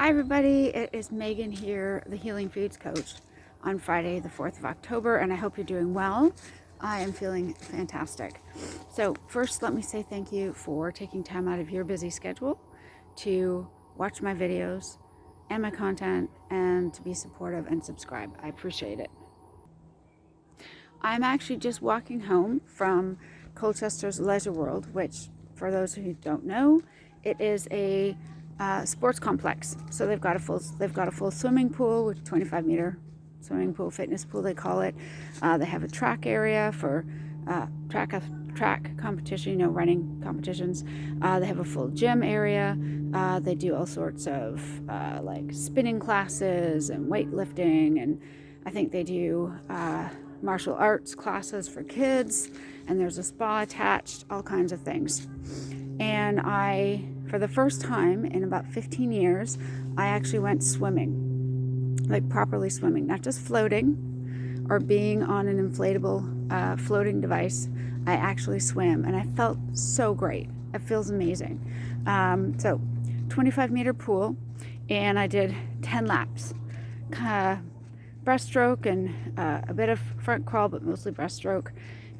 Hi everybody, it is Megan here, the Healing Foods Coach, on Friday the 4th of October, and I hope you're doing well. I am feeling fantastic. So first, let me say thank you for taking time out of your busy schedule to watch my videos and my content and to be supportive and subscribe. I appreciate it. I'm actually just walking home from Colchester's Leisure World, which, for those who don't know, it is a sports complex. So they've got a full swimming pool, with 25-meter swimming pool, fitness pool they call it. They have a track area for track competition, running competitions. They have a full gym area. They do all sorts of like spinning classes and weightlifting, and I think they do martial arts classes for kids, and there's a spa attached, all kinds of things. And for the first time in about 15 years, I actually went swimming, like properly swimming, not just floating or being on an inflatable floating device. I actually swim, and I felt so great. It feels amazing. So 25-meter pool, and I did 10 laps. Breaststroke and a bit of front crawl, but mostly breaststroke.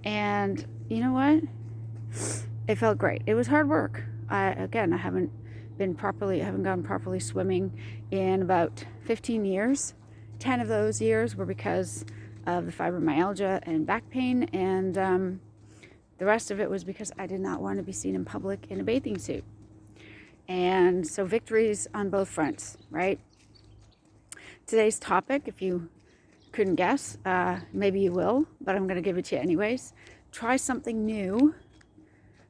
And you know what? It felt great. It was hard work. I haven't gone properly swimming in about 15 years. 10 of those years were because of the fibromyalgia and back pain, and the rest of it was because I did not want to be seen in public in a bathing suit. And so victories on both fronts, right? Today's topic, if you couldn't guess, maybe you will, but I'm going to give it to you anyways. Try something new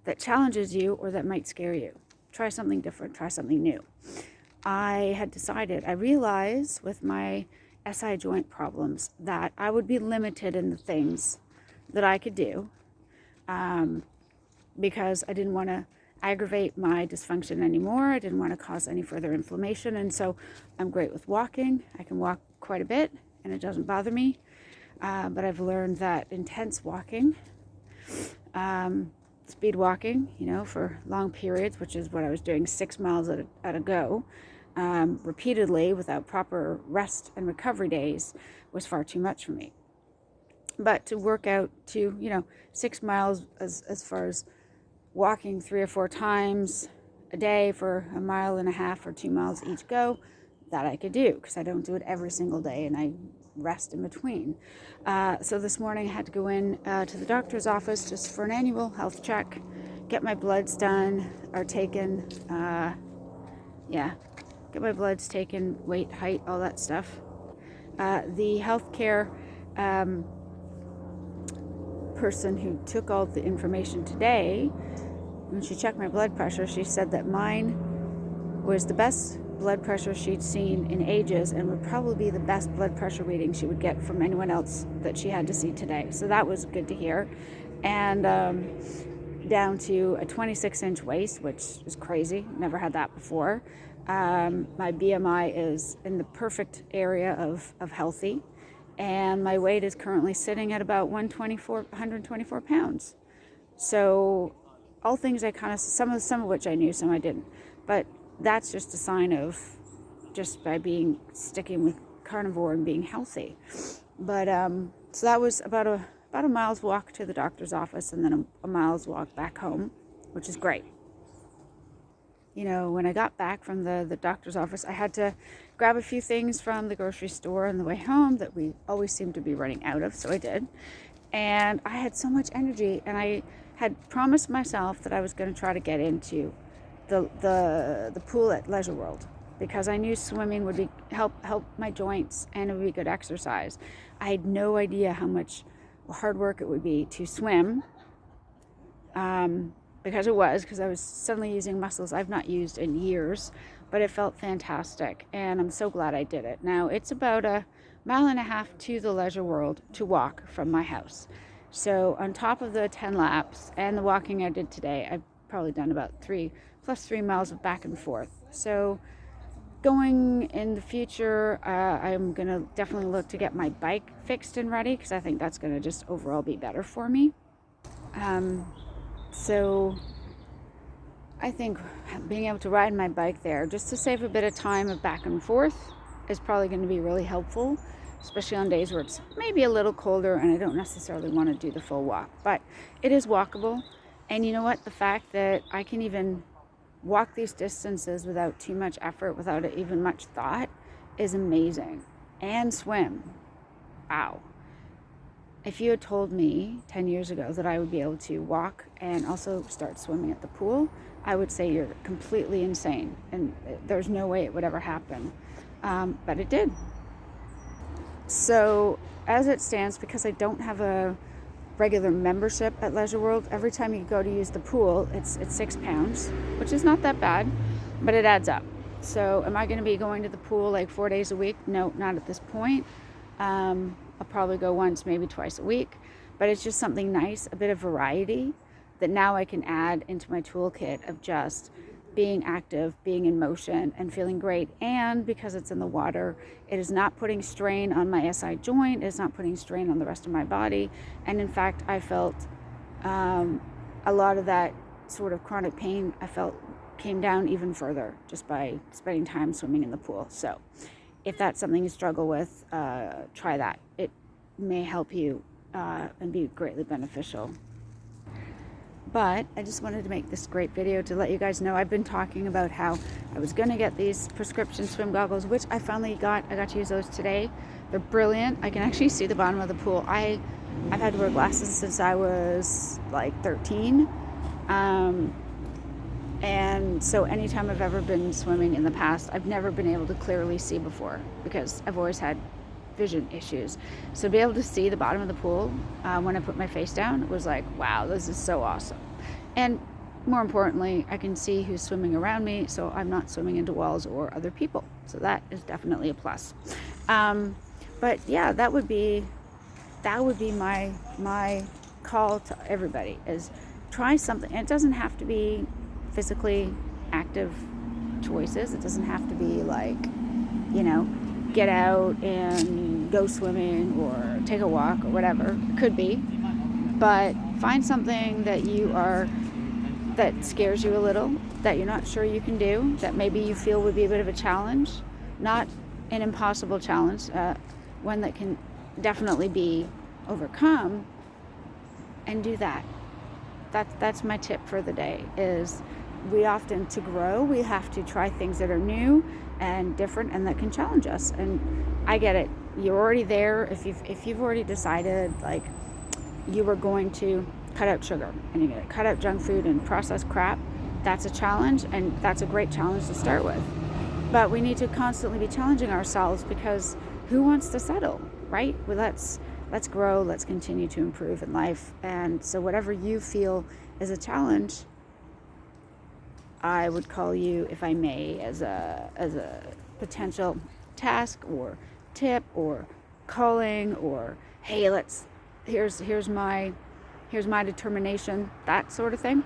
that challenges you or that might scare you. Try something different, try something new. I realized with my SI joint problems that I would be limited in the things that I could do because I didn't want to aggravate my dysfunction anymore. I didn't want to cause any further inflammation, and so I'm great with walking. I can walk quite a bit and it doesn't bother me, but I've learned that intense walking, speed walking, for long periods, which is what I was doing, 6 miles at a go, repeatedly without proper rest and recovery days, was far too much for me. But to work out to 6 miles as far as walking 3 or 4 times a day for 1.5 miles or 2 miles each go, that I could do, because I don't do it every single day and I rest in between. So this morning I had to go in to the doctor's office just for an annual health check, get my bloods done or taken, get my bloods taken, weight, height, all that stuff. The healthcare person who took all the information today, when she checked my blood pressure, she said that mine was the best blood pressure she'd seen in ages and would probably be the best blood pressure reading she would get from anyone else that she had to see today. So that was good to hear. And down to a 26-inch waist, which is crazy. Never had that before. My BMI is in the perfect area of healthy. And my weight is currently sitting at about 124 pounds. So all things some of which I knew, some I didn't. But that's just a sign of just by sticking with carnivore and being healthy. But so that was about a mile's walk to the doctor's office, and then a mile's walk back home, which is great. When I got back from the doctor's office, I had to grab a few things from the grocery store on the way home that we always seem to be running out of, so I did. And I had so much energy, and I had promised myself that I was going to try to get into the pool at Leisure World, because I knew swimming would help my joints, and it would be good exercise. I had no idea how much hard work it would be to swim, because I was suddenly using muscles I've not used in years, but it felt fantastic, and I'm so glad I did it. Now it's about 1.5 miles to the Leisure World to walk from my house. So on top of the 10 laps and the walking I did today, I've probably done about 3 miles of back and forth. So going in the future, I'm going to definitely look to get my bike fixed and ready, because I think that's going to just overall be better for me. So I think being able to ride my bike there just to save a bit of time of back and forth is probably going to be really helpful, especially on days where it's maybe a little colder and I don't necessarily want to do the full walk, but it is walkable. And you know what? The fact that I can even walk these distances without too much effort, without even much thought, is amazing. And swim. Wow. If you had told me 10 years ago that I would be able to walk and also start swimming at the pool, I would say you're completely insane and there's no way it would ever happen. But it did. So as it stands, because I don't have a regular membership at Leisure World, every time you go to use the pool, it's £6, which is not that bad, but it adds up. So am I going to be going to the pool like 4 days a week? No, not at this point. I'll probably go once, maybe twice a week, but it's just something nice, a bit of variety that now I can add into my toolkit of just being active, being in motion, and feeling great. And because it's in the water, it is not putting strain on my SI joint, it's not putting strain on the rest of my body. And in fact, I felt a lot of that sort of chronic pain I felt came down even further just by spending time swimming in the pool. So if that's something you struggle with, try that. It may help you and be greatly beneficial. But I just wanted to make this great video to let you guys know I've been talking about how I was going to get these prescription swim goggles, which I finally got. I got to use those today. They're brilliant. I can actually see the bottom of the pool. I've had to wear glasses since I was like 13. And so anytime I've ever been swimming in the past, I've never been able to clearly see before because I've always had vision issues. So to be able to see the bottom of the pool when I put my face down was like, wow, this is so awesome. And more importantly, I can see who's swimming around me, so I'm not swimming into walls or other people. So that is definitely a plus. But yeah, that would be my call to everybody is try something. It doesn't have to be physically active choices. It doesn't have to be like, get out and go swimming or take a walk or whatever. It could be. But find something that that scares you a little, that you're not sure you can do, that maybe you feel would be a bit of a challenge, not an impossible challenge, one that can definitely be overcome, and do that. That's my tip for the day is we often, to grow, we have to try things that are new and different and that can challenge us. And I get it. You're already there. If you've already decided like you were going to cut out sugar and you're going to cut out junk food and processed crap, that's a challenge, and that's a great challenge to start with. But we need to constantly be challenging ourselves because who wants to settle, right? Well, let's grow, let's continue to improve in life. And so whatever you feel is a challenge, I would call you, if I may, as a potential task or tip or calling or, hey, here's my determination, that sort of thing.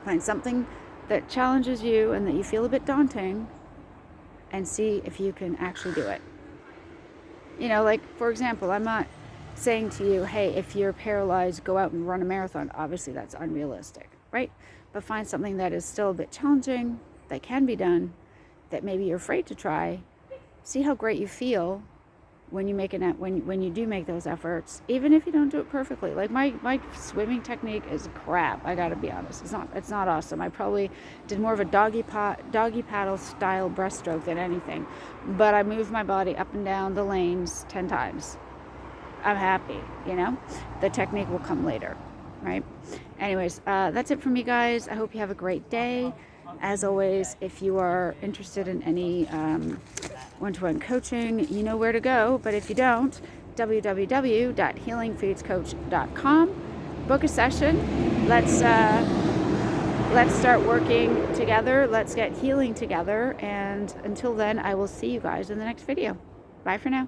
Find something that challenges you and that you feel a bit daunting and see if you can actually do it. Like, for example, I'm not saying to you, hey, if you're paralyzed, go out and run a marathon. Obviously, that's unrealistic, right? But find something that is still a bit challenging, that can be done, that maybe you're afraid to try. See how great you feel when you when you do make those efforts, even if you don't do it perfectly. Like my swimming technique is crap. I gotta be honest. It's not awesome. I probably did more of a doggy paddle style breaststroke than anything, but I moved my body up and down the lanes 10 times. I'm happy. The technique will come later, right? Anyways, that's it from me, guys. I hope you have a great day. As always, if you are interested in any one-to-one coaching, you know where to go. But if you don't, www.healingfoodscoach.com. Book a session. Let's start working together. Let's get healing together. And until then, I will see you guys in the next video. Bye for now.